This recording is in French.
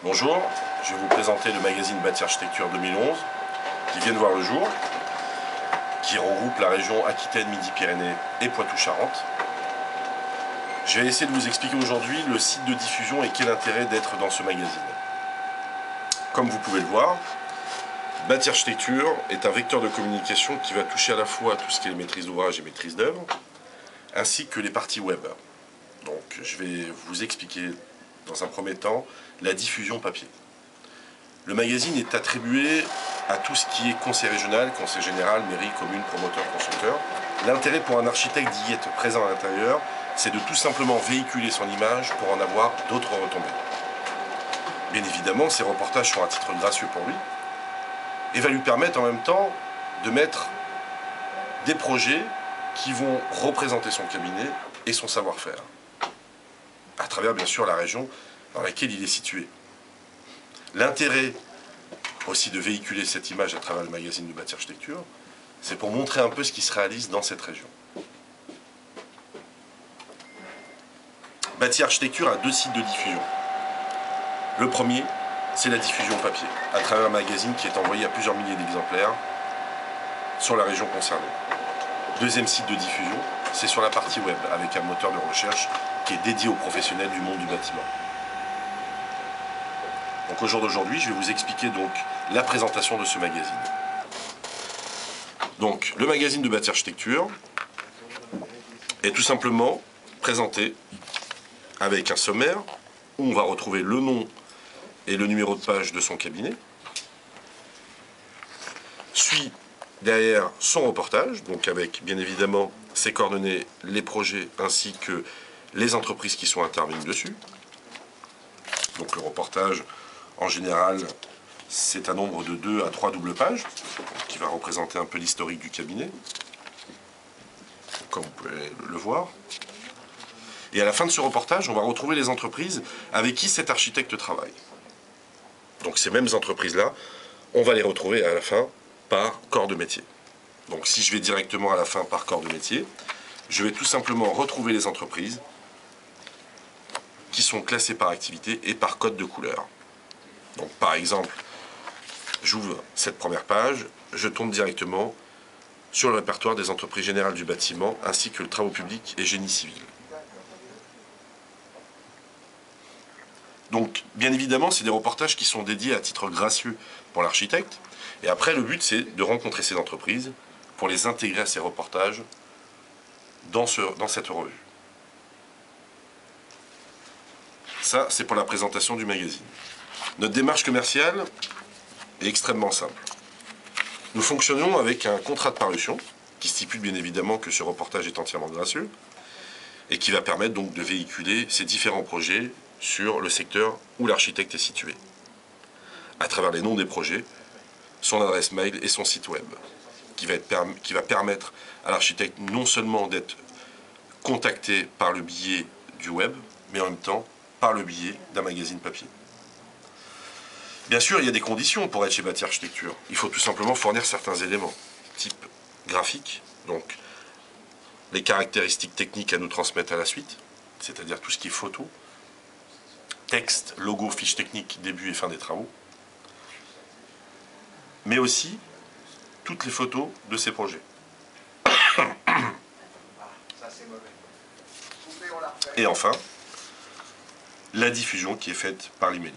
Bonjour, je vais vous présenter le magazine Bâti Architecture 2011 qui vient de voir le jour, qui regroupe la région Aquitaine, Midi-Pyrénées et Poitou-Charentes. Je vais essayer de vous expliquer aujourd'hui le site de diffusion et quel intérêt d'être dans ce magazine. Comme vous pouvez le voir, Bâti Architecture est un vecteur de communication qui va toucher à la fois tout ce qui est maîtrise d'ouvrage et maîtrise d'œuvre, ainsi que les parties web. Donc je vais vous expliquer dans un premier temps la diffusion papier. Le magazine est attribué à tout ce qui est conseil régional, conseil général, mairie, commune, promoteur, constructeur. L'intérêt pour un architecte d'y être présent à l'intérieur, c'est de tout simplement véhiculer son image pour en avoir d'autres retombées. Bien évidemment, ces reportages sont à titre gracieux pour lui et va lui permettre en même temps de mettre des projets qui vont représenter son cabinet et son savoir-faire, à travers bien sûr la région dans laquelle il est situé. L'intérêt aussi de véhiculer cette image à travers le magazine de Bâti Architecture, c'est pour montrer un peu ce qui se réalise dans cette région. Bâti Architecture a deux sites de diffusion. Le premier, c'est la diffusion papier, à travers un magazine qui est envoyé à plusieurs milliers d'exemplaires sur la région concernée. Deuxième site de diffusion, c'est sur la partie web, avec un moteur de recherche qui est dédié aux professionnels du monde du bâtiment. Donc au jour d'aujourd'hui, je vais vous expliquer donc la présentation de ce magazine. Donc le magazine de Bâti Architecture est tout simplement présenté avec un sommaire où on va retrouver le nom et le numéro de page de son cabinet. Suit derrière son reportage, donc avec bien évidemment ses coordonnées, les projets ainsi que les entreprises qui sont intervenues dessus. Donc le reportage, en général, c'est un nombre de 2 à 3 doubles pages, qui va représenter un peu l'historique du cabinet, comme vous pouvez le voir. Et à la fin de ce reportage, on va retrouver les entreprises avec qui cet architecte travaille. Donc ces mêmes entreprises-là, on va les retrouver à la fin par corps de métier. Donc si je vais directement à la fin par corps de métier, je vais tout simplement retrouver les entreprises qui sont classées par activité et par code de couleur. Donc par exemple, j'ouvre cette première page, je tombe directement sur le répertoire des entreprises générales du bâtiment ainsi que le travaux publics et génie civil. Donc bien évidemment, c'est des reportages qui sont dédiés à titre gracieux pour l'architecte. Et après, le but, c'est de rencontrer ces entreprises pour les intégrer à ces reportages dans cette revue. Ça, c'est pour la présentation du magazine. Notre démarche commerciale est extrêmement simple. Nous fonctionnons avec un contrat de parution qui stipule bien évidemment que ce reportage est entièrement gracieux et qui va permettre donc de véhiculer ces différents projets sur le secteur où l'architecte est situé, à travers les noms des projets, son adresse mail et son site web, qui va permettre à l'architecte non seulement d'être contacté par le biais du web, mais en même temps par le biais d'un magazine papier. Bien sûr, il y a des conditions pour être chez Bâti Architecture. Il faut tout simplement fournir certains éléments, type graphique, donc les caractéristiques techniques à nous transmettre à la suite, c'est-à-dire tout ce qui est photo, texte, logo, fiche technique, début et fin des travaux, mais aussi toutes les photos de ces projets. Et enfin, la diffusion qui est faite par l'emailing.